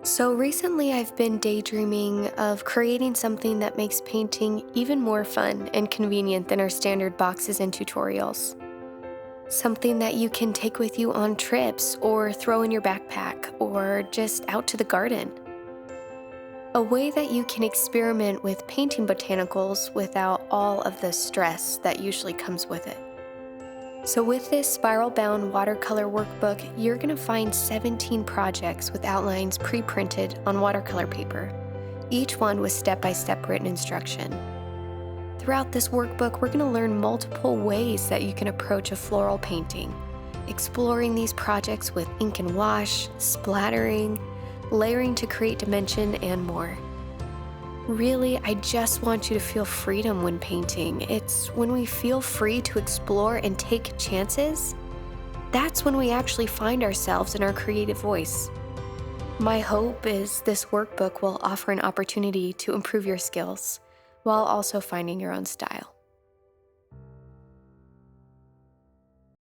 So recently, I've been daydreaming of creating something that makes painting even more fun and convenient than our standard boxes and tutorials. Something that you can take with you on trips or throw in your backpack or just out to the garden. A way that you can experiment with painting botanicals without all of the stress that usually comes with it. So, with this spiral bound watercolor workbook, you're going to find 17 projects with outlines pre printed on watercolor paper, each one with step by step written instruction. Throughout this workbook, we're going to learn multiple ways that you can approach a floral painting, exploring these projects with ink and wash, splattering, layering to create dimension, and more. Really, I just want you to feel freedom when painting. It's when we feel free to explore and take chances, that's when we actually find ourselves in our creative voice. My hope is this workbook will offer an opportunity to improve your skills while also finding your own style.